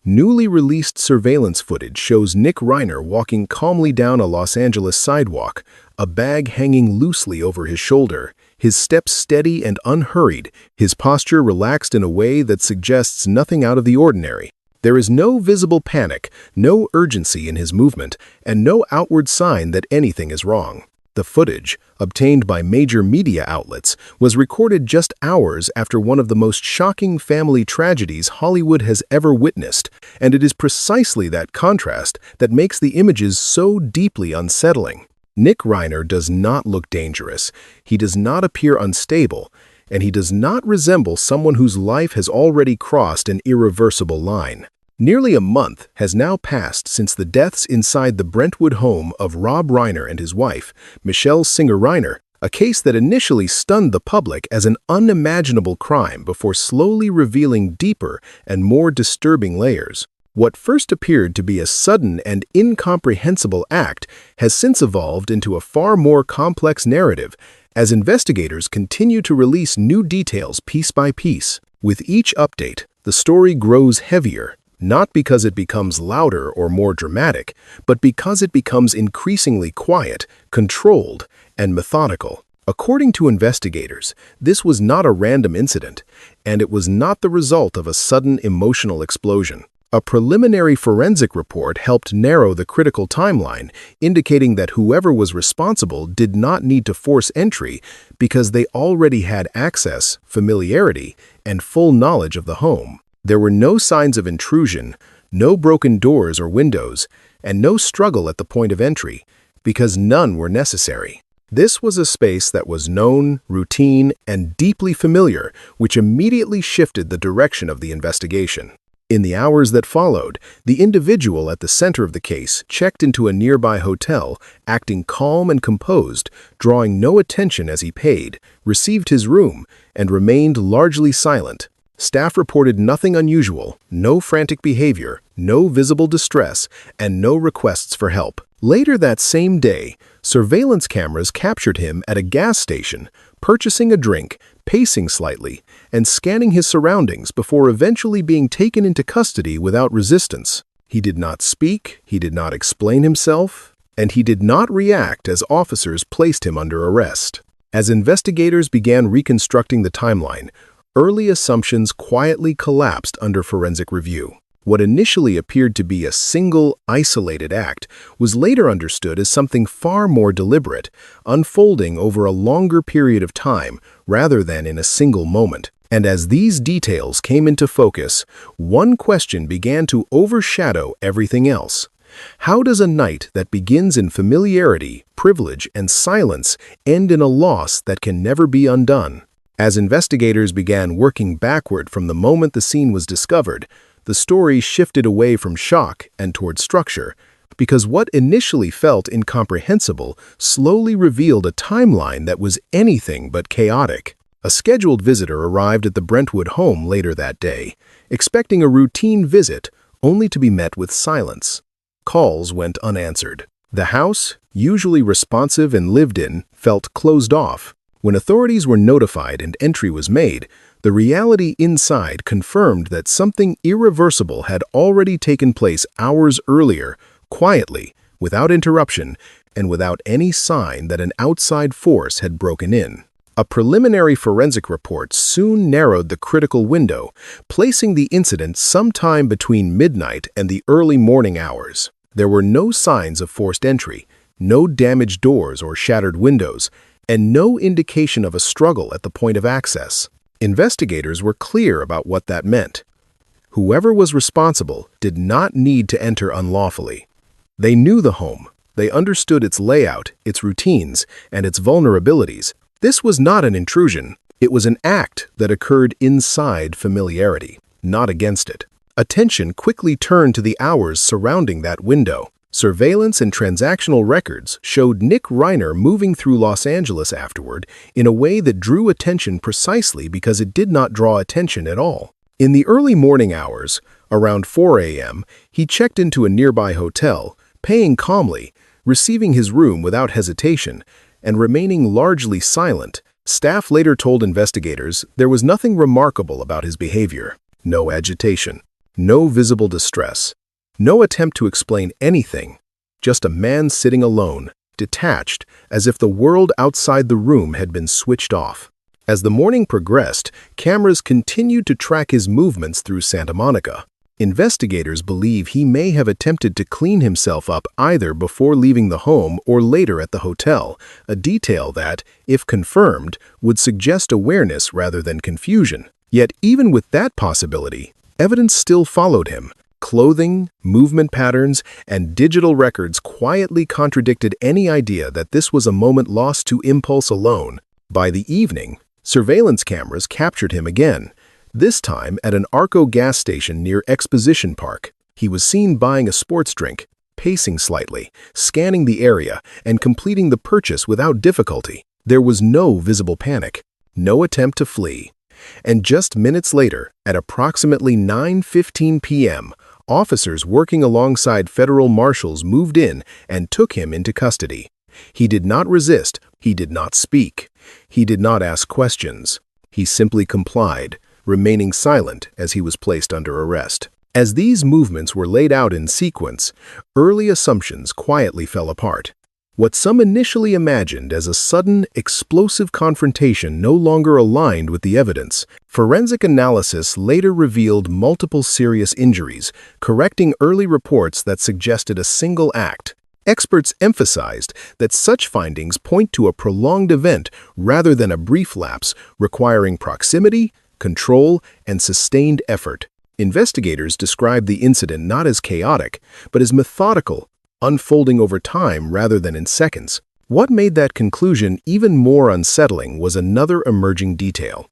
Newly released surveillance footage shows Nick Reiner walking calmly down a Los Angeles sidewalk, a bag hanging loosely over his shoulder, his steps steady and unhurried, his posture relaxed in a way that suggests nothing out of the ordinary. There is no visible panic, no urgency in his movement, and no outward sign that anything is wrong. The footage, obtained by major media outlets, was recorded just hours after one of the most shocking family tragedies Hollywood has ever witnessed, and it is precisely that contrast that makes the images so deeply unsettling. Nick Reiner does not look dangerous, he does not appear unstable, and he does not resemble someone whose life has already crossed an irreversible line. Nearly a month has now passed since the deaths inside the Brentwood home of Rob Reiner and his wife, Michelle Singer Reiner, a case that initially stunned the public as an unimaginable crime before slowly revealing deeper and more disturbing layers. What first appeared to be a sudden and incomprehensible act has since evolved into a far more complex narrative as investigators continue to release new details piece by piece. With each update, the story grows heavier. Not because it becomes louder or more dramatic, but because it becomes increasingly quiet, controlled, and methodical. According to investigators, this was not a random incident, and it was not the result of a sudden emotional explosion. A preliminary forensic report helped narrow the critical timeline, indicating that whoever was responsible did not need to force entry because they already had access, familiarity, and full knowledge of the home. There were no signs of intrusion, no broken doors or windows, and no struggle at the point of entry, because none were necessary. This was a space that was known, routine, and deeply familiar, which immediately shifted the direction of the investigation. In the hours that followed, the individual at the center of the case checked into a nearby hotel, acting calm and composed, drawing no attention as he paid, received his room, and remained largely silent. Staff reported nothing unusual, no frantic behavior, no visible distress, and no requests for help. Later that same day, surveillance cameras captured him at a gas station, purchasing a drink, pacing slightly, and scanning his surroundings before eventually being taken into custody without resistance. He did not speak, he did not explain himself, and he did not react as officers placed him under arrest. As investigators began reconstructing the timeline, early assumptions quietly collapsed under forensic review. What initially appeared to be a single, isolated act was later understood as something far more deliberate, unfolding over a longer period of time rather than in a single moment. And as these details came into focus, one question began to overshadow everything else. How does a night that begins in familiarity, privilege, and silence end in a loss that can never be undone? As investigators began working backward from the moment the scene was discovered, the story shifted away from shock and toward structure, because what initially felt incomprehensible slowly revealed a timeline that was anything but chaotic. A scheduled visitor arrived at the Brentwood home later that day, expecting a routine visit, only to be met with silence. Calls went unanswered. The house, usually responsive and lived in, felt closed off. When authorities were notified and entry was made, the reality inside confirmed that something irreversible had already taken place hours earlier, quietly, without interruption, and without any sign that an outside force had broken in. A preliminary forensic report soon narrowed the critical window, placing the incident sometime between midnight and the early morning hours. There were no signs of forced entry, no damaged doors or shattered windows, and no indication of a struggle at the point of access. Investigators were clear about what that meant. Whoever was responsible did not need to enter unlawfully. They knew the home, they understood its layout, its routines, and its vulnerabilities. This was not an intrusion, it was an act that occurred inside familiarity, not against it. Attention quickly turned to the hours surrounding that window. Surveillance and transactional records showed Nick Reiner moving through Los Angeles afterward in a way that drew attention precisely because it did not draw attention at all. In the early morning hours, around 4 a.m., he checked into a nearby hotel, paying calmly, receiving his room without hesitation, and remaining largely silent. Staff later told investigators there was nothing remarkable about his behavior. No agitation. No visible distress. No attempt to explain anything. Just a man sitting alone, detached, as if the world outside the room had been switched off. As the morning progressed, cameras continued to track his movements through Santa Monica. Investigators believe he may have attempted to clean himself up either before leaving the home or later at the hotel, a detail that, if confirmed, would suggest awareness rather than confusion. Yet even with that possibility, evidence still followed him. Clothing, movement patterns, and digital records quietly contradicted any idea that this was a moment lost to impulse alone. By the evening, surveillance cameras captured him again, this time at an Arco gas station near Exposition Park. He was seen buying a sports drink, pacing slightly, scanning the area, and completing the purchase without difficulty. There was no visible panic, no attempt to flee. And just minutes later, at approximately 9:15 p.m., officers working alongside federal marshals moved in and took him into custody. He did not resist, he did not speak, he did not ask questions. He simply complied, remaining silent as he was placed under arrest. As these movements were laid out in sequence, early assumptions quietly fell apart. What some initially imagined as a sudden, explosive confrontation no longer aligned with the evidence. Forensic analysis later revealed multiple serious injuries, correcting early reports that suggested a single act. Experts emphasized that such findings point to a prolonged event rather than a brief lapse, requiring proximity, control, and sustained effort. Investigators described the incident not as chaotic, but as methodical, unfolding over time rather than in seconds. What made that conclusion even more unsettling was another emerging detail.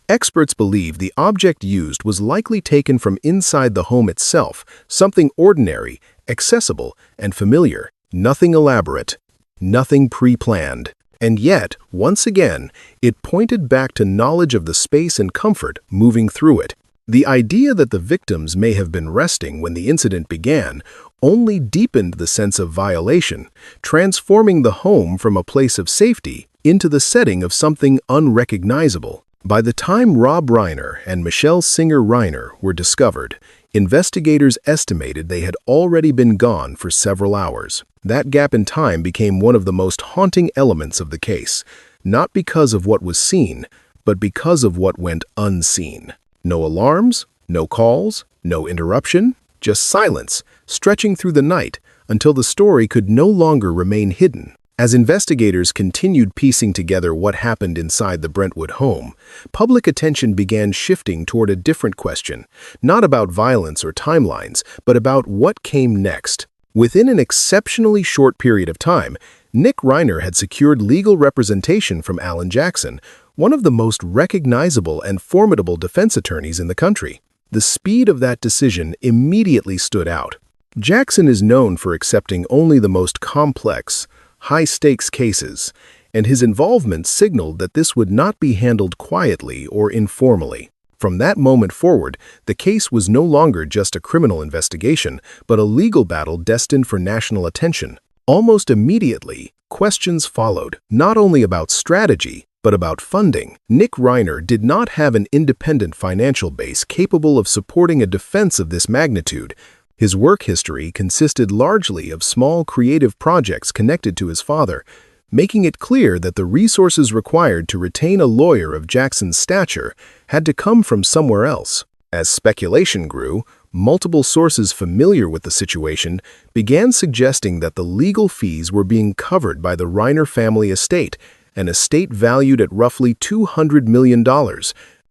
Experts believe the object used was likely taken from inside the home itself, something ordinary, accessible, and familiar. Nothing elaborate, nothing pre-planned. And yet, once again, it pointed back to knowledge of the space and comfort moving through it. The idea that the victims may have been resting when the incident began only deepened the sense of violation, transforming the home from a place of safety into the setting of something unrecognizable. By the time Rob Reiner and Michelle Singer Reiner were discovered, investigators estimated they had already been gone for several hours. That gap in time became one of the most haunting elements of the case, not because of what was seen, but because of what went unseen. No alarms, no calls, no interruption, just silence, stretching through the night until the story could no longer remain hidden. As investigators continued piecing together what happened inside the Brentwood home, public attention began shifting toward a different question, not about violence or timelines, but about what came next. Within an exceptionally short period of time, Nick Reiner had secured legal representation from Alan Jackson, one of the most recognizable and formidable defense attorneys in the country. The speed of that decision immediately stood out. Jackson is known for accepting only the most complex, high-stakes cases, and his involvement signaled that this would not be handled quietly or informally. From that moment forward, the case was no longer just a criminal investigation, but a legal battle destined for national attention. Almost immediately, questions followed, not only about strategy, but about funding. Nick Reiner did not have an independent financial base capable of supporting a defense of this magnitude. His work history consisted largely of small creative projects connected to his father, making it clear that the resources required to retain a lawyer of Jackson's stature had to come from somewhere else. As speculation grew, multiple sources familiar with the situation began suggesting that the legal fees were being covered by the Reiner family estate, an estate valued at roughly $200 million.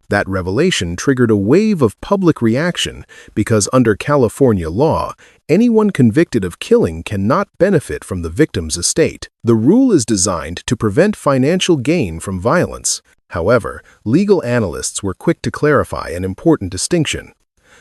That revelation triggered a wave of public reaction because under California law, anyone convicted of killing cannot benefit from the victim's estate. The rule is designed to prevent financial gain from violence. However, legal analysts were quick to clarify an important distinction.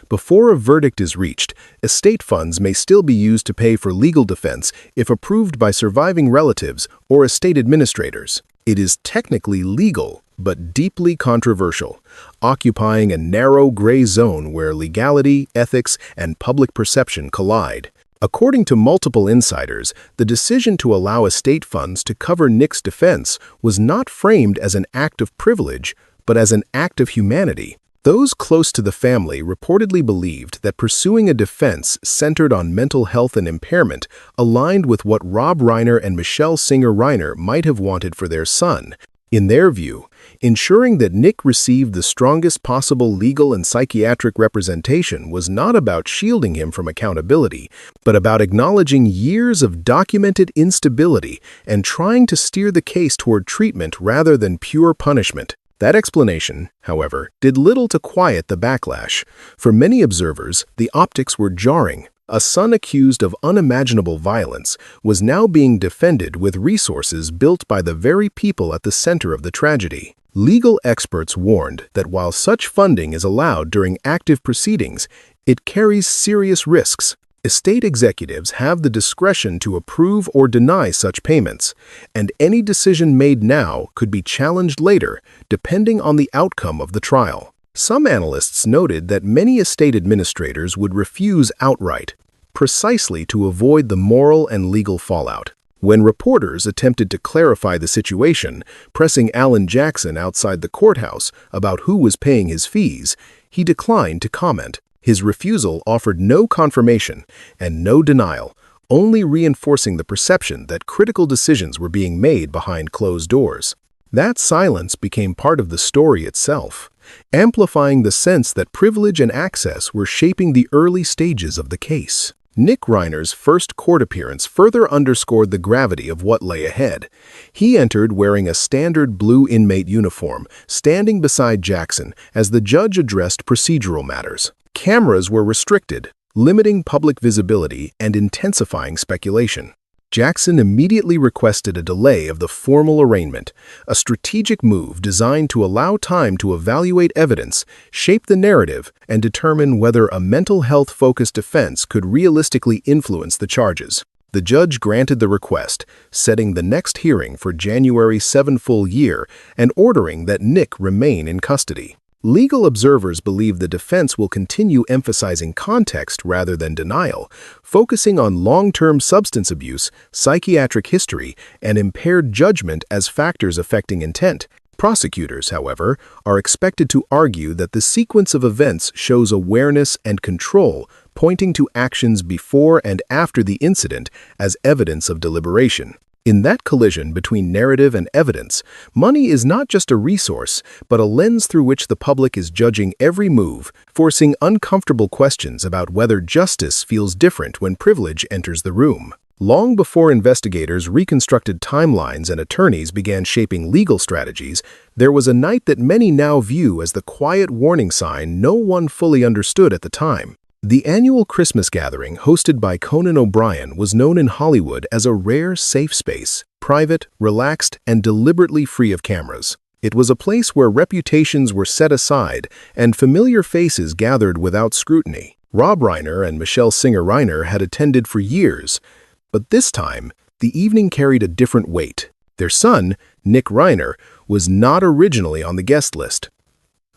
Before a verdict is reached, estate funds may still be used to pay for legal defense if approved by surviving relatives or estate administrators. It is technically legal, but deeply controversial, occupying a narrow gray zone where legality, ethics, and public perception collide. According to multiple insiders, the decision to allow estate funds to cover Nick's defense was not framed as an act of privilege, but as an act of humanity. Those close to the family reportedly believed that pursuing a defense centered on mental health and impairment aligned with what Rob Reiner and Michelle Singer-Reiner might have wanted for their son. In their view, ensuring that Nick received the strongest possible legal and psychiatric representation was not about shielding him from accountability, but about acknowledging years of documented instability and trying to steer the case toward treatment rather than pure punishment. That explanation, however, did little to quiet the backlash. For many observers, the optics were jarring. A son accused of unimaginable violence was now being defended with resources built by the very people at the center of the tragedy. Legal experts warned that while such funding is allowed during active proceedings, it carries serious risks. Estate executives have the discretion to approve or deny such payments, and any decision made now could be challenged later, depending on the outcome of the trial. Some analysts noted that many estate administrators would refuse outright, precisely to avoid the moral and legal fallout. When reporters attempted to clarify the situation, pressing Alan Jackson outside the courthouse about who was paying his fees, he declined to comment. His refusal offered no confirmation and no denial, only reinforcing the perception that critical decisions were being made behind closed doors. That silence became part of the story itself, amplifying the sense that privilege and access were shaping the early stages of the case. Nick Reiner's first court appearance further underscored the gravity of what lay ahead. He entered wearing a standard blue inmate uniform, standing beside Jackson as the judge addressed procedural matters. Cameras were restricted, limiting public visibility and intensifying speculation. Jackson immediately requested a delay of the formal arraignment, a strategic move designed to allow time to evaluate evidence, shape the narrative, and determine whether a mental health-focused defense could realistically influence the charges. The judge granted the request, setting the next hearing for January 7 full year and ordering that Nick remain in custody. Legal observers believe the defense will continue emphasizing context rather than denial, focusing on long-term substance abuse, psychiatric history, and impaired judgment as factors affecting intent. Prosecutors, however, are expected to argue that the sequence of events shows awareness and control, pointing to actions before and after the incident as evidence of deliberation. In that collision between narrative and evidence, money is not just a resource, but a lens through which the public is judging every move, forcing uncomfortable questions about whether justice feels different when privilege enters the room. Long before investigators reconstructed timelines and attorneys began shaping legal strategies, there was a night that many now view as the quiet warning sign no one fully understood at the time. The annual Christmas gathering hosted by Conan O'Brien was known in Hollywood as a rare safe space, private, relaxed, and deliberately free of cameras. It was a place where reputations were set aside and familiar faces gathered without scrutiny. Rob Reiner and Michelle Singer-Reiner had attended for years, but this time, the evening carried a different weight. Their son, Nick Reiner, was not originally on the guest list.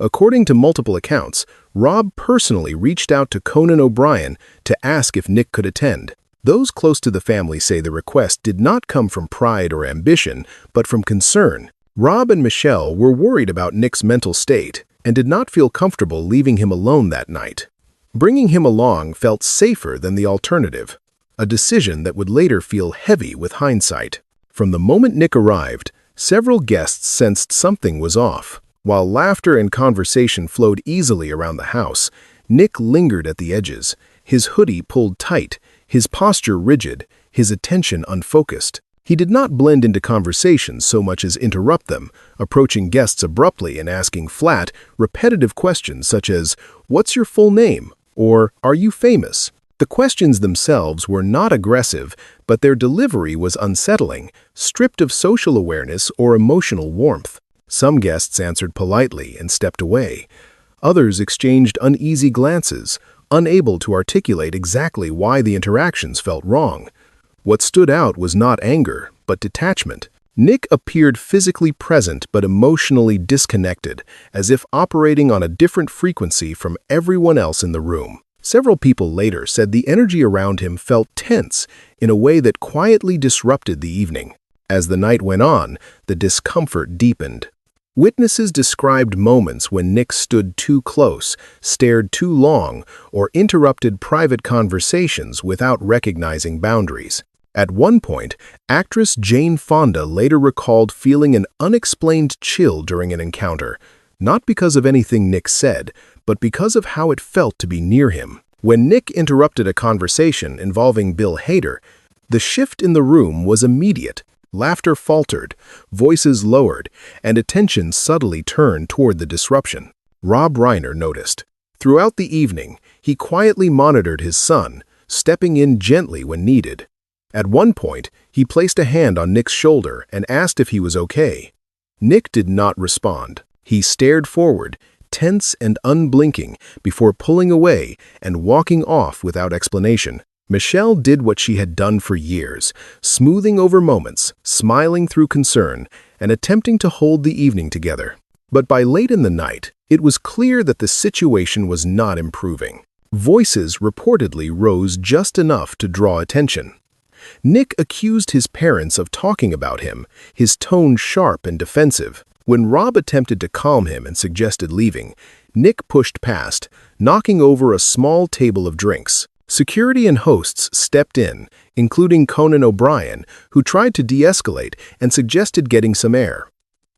According to multiple accounts, Rob personally reached out to Conan O'Brien to ask if Nick could attend. Those close to the family say the request did not come from pride or ambition, but from concern. Rob and Michelle were worried about Nick's mental state and did not feel comfortable leaving him alone that night. Bringing him along felt safer than the alternative, a decision that would later feel heavy with hindsight. From the moment Nick arrived, several guests sensed something was off. While laughter and conversation flowed easily around the house, Nick lingered at the edges, his hoodie pulled tight, his posture rigid, his attention unfocused. He did not blend into conversations so much as interrupt them, approaching guests abruptly and asking flat, repetitive questions such as, "What's your full name?" or "Are you famous?" The questions themselves were not aggressive, but their delivery was unsettling, stripped of social awareness or emotional warmth. Some guests answered politely and stepped away. Others exchanged uneasy glances, unable to articulate exactly why the interactions felt wrong. What stood out was not anger, but detachment. Nick appeared physically present but emotionally disconnected, as if operating on a different frequency from everyone else in the room. Several people later said the energy around him felt tense in a way that quietly disrupted the evening. As the night went on, the discomfort deepened. Witnesses described moments when Nick stood too close, stared too long, or interrupted private conversations without recognizing boundaries. At one point, actress Jane Fonda later recalled feeling an unexplained chill during an encounter, not because of anything Nick said, but because of how it felt to be near him. When Nick interrupted a conversation involving Bill Hader, the shift in the room was immediate. Laughter faltered, voices lowered, and attention subtly turned toward the disruption. Rob Reiner noticed. Throughout the evening, he quietly monitored his son, stepping in gently when needed. At one point, he placed a hand on Nick's shoulder and asked if he was okay. Nick did not respond. He stared forward, tense and unblinking, before pulling away and walking off without explanation. Michelle did what she had done for years, smoothing over moments, smiling through concern, and attempting to hold the evening together. But by late in the night, it was clear that the situation was not improving. Voices reportedly rose just enough to draw attention. Nick accused his parents of talking about him, his tone sharp and defensive. When Rob attempted to calm him and suggested leaving, Nick pushed past, knocking over a small table of drinks. Security and hosts stepped in, including Conan O'Brien, who tried to de-escalate and suggested getting some air.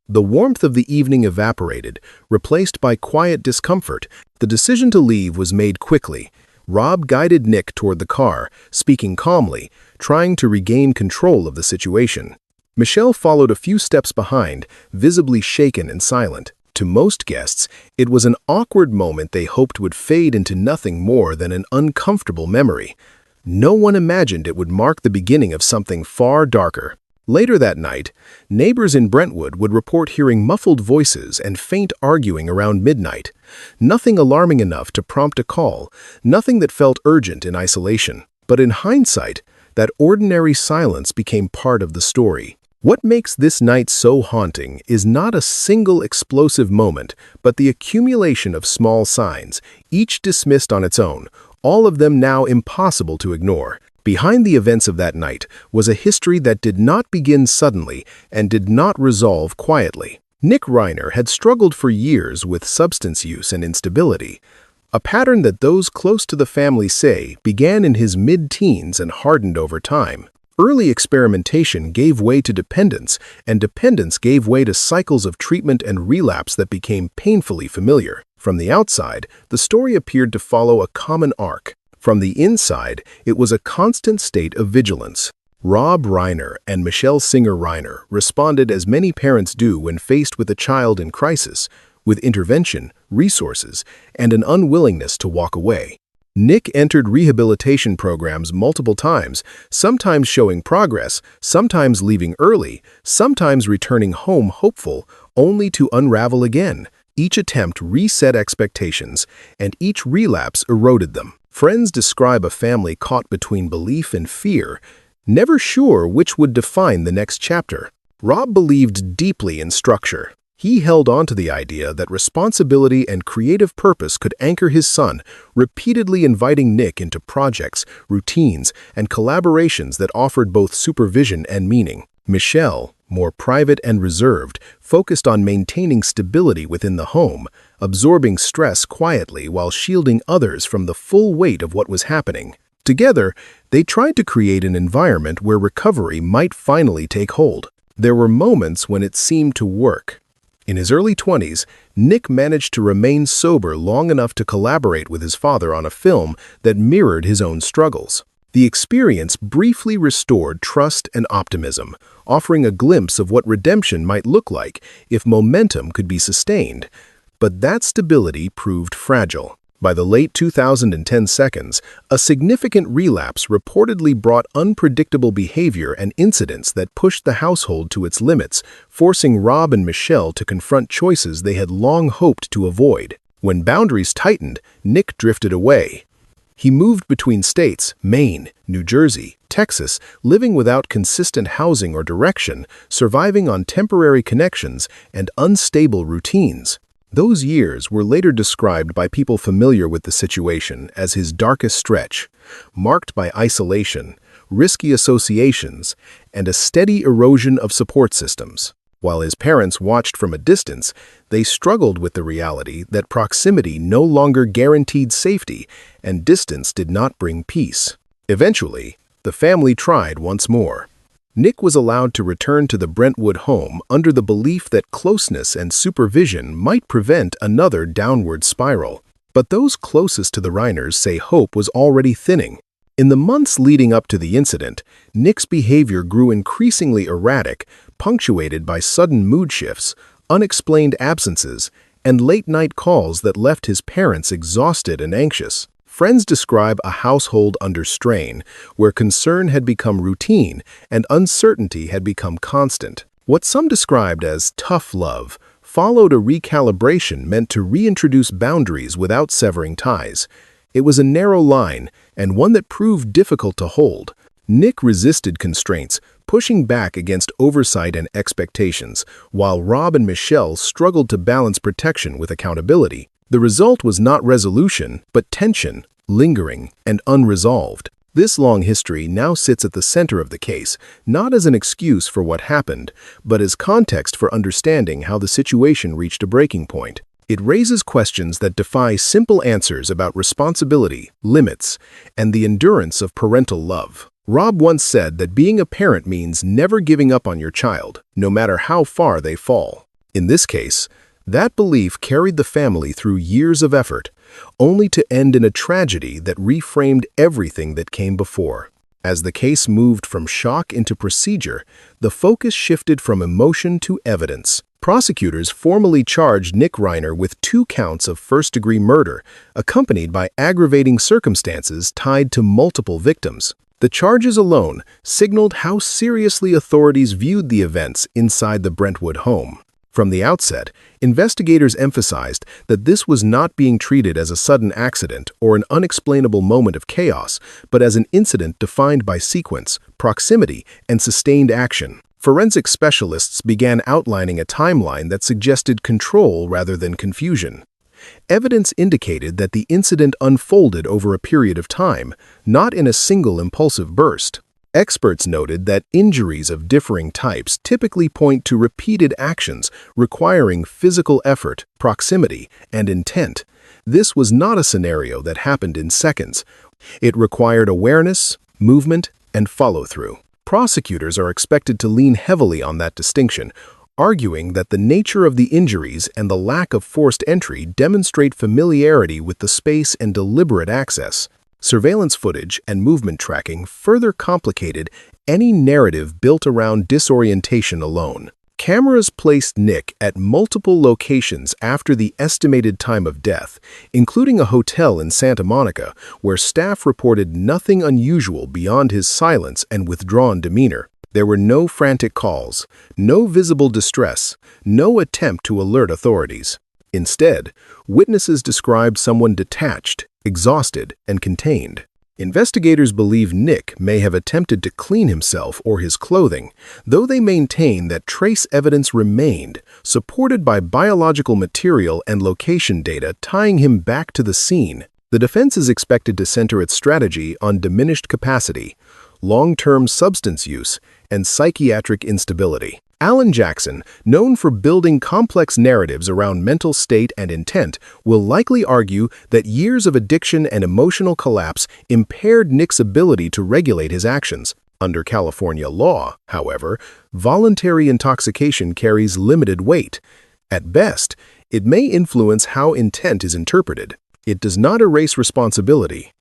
The warmth of the evening evaporated, replaced by quiet discomfort. The decision to leave was made quickly. Rob guided Nick toward the car, speaking calmly, trying to regain control of the situation. Michelle followed a few steps behind, visibly shaken and silent. To most guests, it was an awkward moment they hoped would fade into nothing more than an uncomfortable memory. No one imagined it would mark the beginning of something far darker. Later that night, neighbors in Brentwood would report hearing muffled voices and faint arguing around midnight. Nothing alarming enough to prompt a call, nothing that felt urgent in isolation. But in hindsight, that ordinary silence became part of the story. What makes this night so haunting is not a single explosive moment, but the accumulation of small signs, each dismissed on its own, all of them now impossible to ignore. Behind the events of that night was a history that did not begin suddenly and did not resolve quietly. Nick Reiner had struggled for years with substance use and instability, a pattern that those close to the family say began in his mid-teens and hardened over time. Early experimentation gave way to dependence, and dependence gave way to cycles of treatment and relapse that became painfully familiar. From the outside, the story appeared to follow a common arc. From the inside, it was a constant state of vigilance. Rob Reiner and Michelle Singer Reiner responded as many parents do when faced with a child in crisis, with intervention, resources, and an unwillingness to walk away. Nick entered rehabilitation programs multiple times, sometimes showing progress, sometimes leaving early, sometimes returning home hopeful, only to unravel again. Each attempt reset expectations, and each relapse eroded them. Friends describe a family caught between belief and fear, never sure which would define the next chapter. Rob believed deeply in structure. He held on to the idea that responsibility and creative purpose could anchor his son, repeatedly inviting Nick into projects, routines, and collaborations that offered both supervision and meaning. Michelle, more private and reserved, focused on maintaining stability within the home, absorbing stress quietly while shielding others from the full weight of what was happening. Together, they tried to create an environment where recovery might finally take hold. There were moments when it seemed to work. In his early 20s, Nick managed to remain sober long enough to collaborate with his father on a film that mirrored his own struggles. The experience briefly restored trust and optimism, offering a glimpse of what redemption might look like if momentum could be sustained. But that stability proved fragile. By the late 2010 seconds, a significant relapse reportedly brought unpredictable behavior and incidents that pushed the household to its limits, forcing Rob and Michelle to confront choices they had long hoped to avoid. When boundaries tightened, Nick drifted away. He moved between states, Maine, New Jersey, Texas, living without consistent housing or direction, surviving on temporary connections and unstable routines. Those years were later described by people familiar with the situation as his darkest stretch, marked by isolation, risky associations, and a steady erosion of support systems. While his parents watched from a distance, they struggled with the reality that proximity no longer guaranteed safety and distance did not bring peace. Eventually, the family tried once more. Nick was allowed to return to the Brentwood home under the belief that closeness and supervision might prevent another downward spiral. But those closest to the Reiners say hope was already thinning. In the months leading up to the incident, Nick's behavior grew increasingly erratic, punctuated by sudden mood shifts, unexplained absences, and late-night calls that left his parents exhausted and anxious. Friends describe a household under strain, where concern had become routine and uncertainty had become constant. What some described as tough love followed a recalibration meant to reintroduce boundaries without severing ties. It was a narrow line, and one that proved difficult to hold. Nick resisted constraints, pushing back against oversight and expectations, while Rob and Michelle struggled to balance protection with accountability. The result was not resolution, but tension, lingering, and unresolved. This long history now sits at the center of the case, not as an excuse for what happened, but as context for understanding how the situation reached a breaking point. It raises questions that defy simple answers about responsibility, limits, and the endurance of parental love. Rob once said that being a parent means never giving up on your child, no matter how far they fall. In this case, that belief carried the family through years of effort, only to end in a tragedy that reframed everything that came before. As the case moved from shock into procedure, the focus shifted from emotion to evidence. Prosecutors formally charged Nick Reiner with 2 counts of first-degree murder, accompanied by aggravating circumstances tied to multiple victims. The charges alone signaled how seriously authorities viewed the events inside the Brentwood home. From the outset, investigators emphasized that this was not being treated as a sudden accident or an unexplainable moment of chaos, but as an incident defined by sequence, proximity, and sustained action. Forensic specialists began outlining a timeline that suggested control rather than confusion. Evidence indicated that the incident unfolded over a period of time, not in a single impulsive burst. Experts noted that injuries of differing types typically point to repeated actions requiring physical effort, proximity, and intent. This was not a scenario that happened in seconds. It required awareness, movement, and follow-through. Prosecutors are expected to lean heavily on that distinction, arguing that the nature of the injuries and the lack of forced entry demonstrate familiarity with the space and deliberate access. Surveillance footage and movement tracking further complicated any narrative built around disorientation alone. Cameras placed Nick at multiple locations after the estimated time of death, including a hotel in Santa Monica, where staff reported nothing unusual beyond his silence and withdrawn demeanor. There were no frantic calls, no visible distress, no attempt to alert authorities. Instead, witnesses described someone detached, exhausted, and contained. Investigators believe Nick may have attempted to clean himself or his clothing, though they maintain that trace evidence remained, supported by biological material and location data tying him back to the scene. The defense is expected to center its strategy on diminished capacity, long-term substance use, and psychiatric instability. Alan Jackson, known for building complex narratives around mental state and intent, will likely argue that years of addiction and emotional collapse impaired Nick's ability to regulate his actions. Under California law, however, voluntary intoxication carries limited weight. At best, it may influence how intent is interpreted. It does not erase responsibility,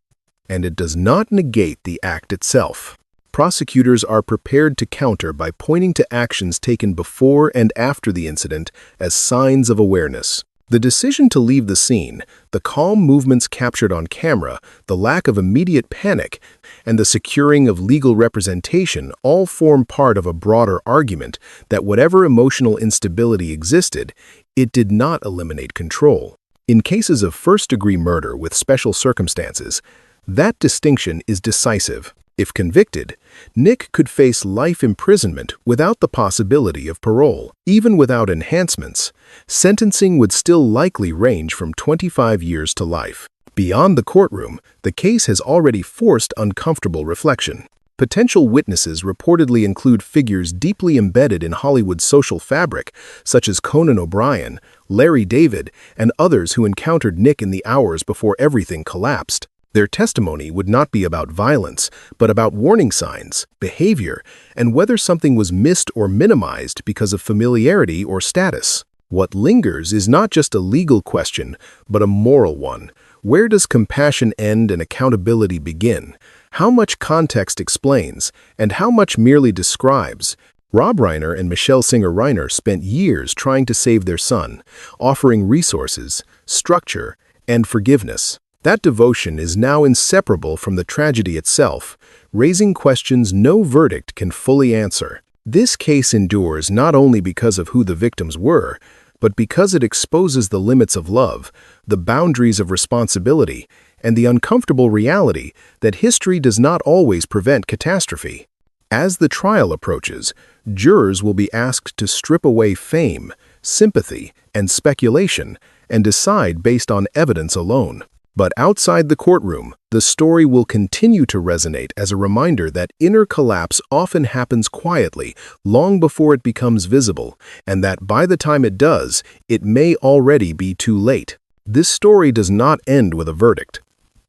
and it does not negate the act itself. Prosecutors are prepared to counter by pointing to actions taken before and after the incident as signs of awareness. The decision to leave the scene, the calm movements captured on camera, the lack of immediate panic, and the securing of legal representation all form part of a broader argument that whatever emotional instability existed, it did not eliminate control. In cases of first-degree murder with special circumstances, that distinction is decisive. If convicted, Nick could face life imprisonment without the possibility of parole. Even without enhancements, sentencing would still likely range from 25 years to life. Beyond the courtroom, the case has already forced uncomfortable reflection. Potential witnesses reportedly include figures deeply embedded in Hollywood's social fabric, such as Conan O'Brien, Larry David, and others who encountered Nick in the hours before everything collapsed. Their testimony would not be about violence, but about warning signs, behavior, and whether something was missed or minimized because of familiarity or status. What lingers is not just a legal question, but a moral one. Where does compassion end and accountability begin? How much context explains, and how much merely describes? Rob Reiner and Michelle Singer-Reiner spent years trying to save their son, offering resources, structure, and forgiveness. That devotion is now inseparable from the tragedy itself, raising questions no verdict can fully answer. This case endures not only because of who the victims were, but because it exposes the limits of love, the boundaries of responsibility, and the uncomfortable reality that history does not always prevent catastrophe. As the trial approaches, jurors will be asked to strip away fame, sympathy, and speculation, and decide based on evidence alone. But outside the courtroom, the story will continue to resonate as a reminder that inner collapse often happens quietly, long before it becomes visible, and that by the time it does, it may already be too late. This story does not end with a verdict.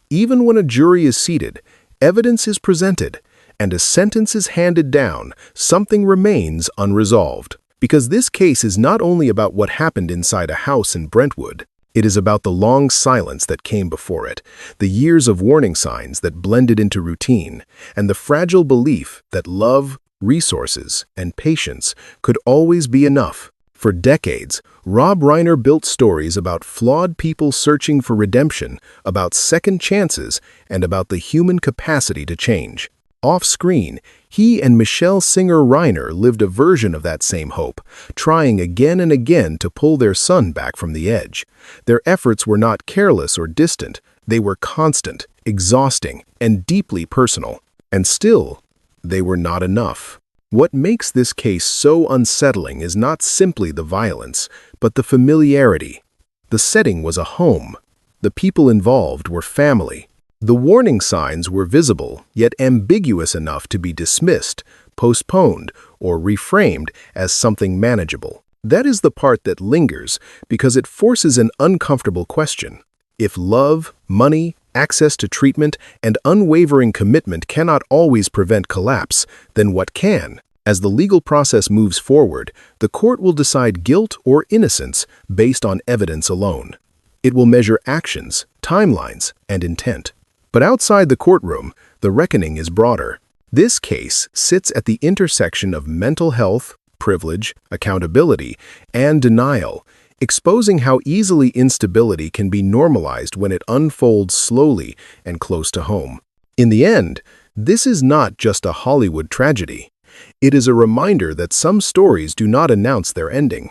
Even when a jury is seated, evidence is presented, and a sentence is handed down, something remains unresolved. Because this case is not only about what happened inside a house in Brentwood, it is about the long silence that came before it, the years of warning signs that blended into routine, and the fragile belief that love, resources, and patience could always be enough. For decades, Rob Reiner built stories about flawed people searching for redemption, about second chances, and about the human capacity to change. Off-screen, he and Michelle Singer-Reiner lived a version of that same hope, trying again and again to pull their son back from the edge. Their efforts were not careless or distant. They were constant, exhausting, and deeply personal. And still, they were not enough. What makes this case so unsettling is not simply the violence, but the familiarity. The setting was a home. The people involved were family. The warning signs were visible, yet ambiguous enough to be dismissed, postponed, or reframed as something manageable. That is the part that lingers because it forces an uncomfortable question. If love, money, access to treatment, and unwavering commitment cannot always prevent collapse, then what can? As the legal process moves forward, the court will decide guilt or innocence based on evidence alone. It will measure actions, timelines, and intent. But outside the courtroom, the reckoning is broader. This case sits at the intersection of mental health, privilege, accountability, and denial, exposing how easily instability can be normalized when it unfolds slowly and close to home. In the end, this is not just a Hollywood tragedy. It is a reminder that some stories do not announce their ending.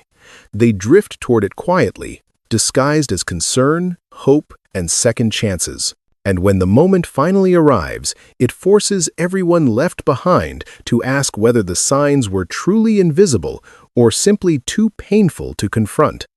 They drift toward it quietly, disguised as concern, hope, and second chances. And when the moment finally arrives, it forces everyone left behind to ask whether the signs were truly invisible or simply too painful to confront.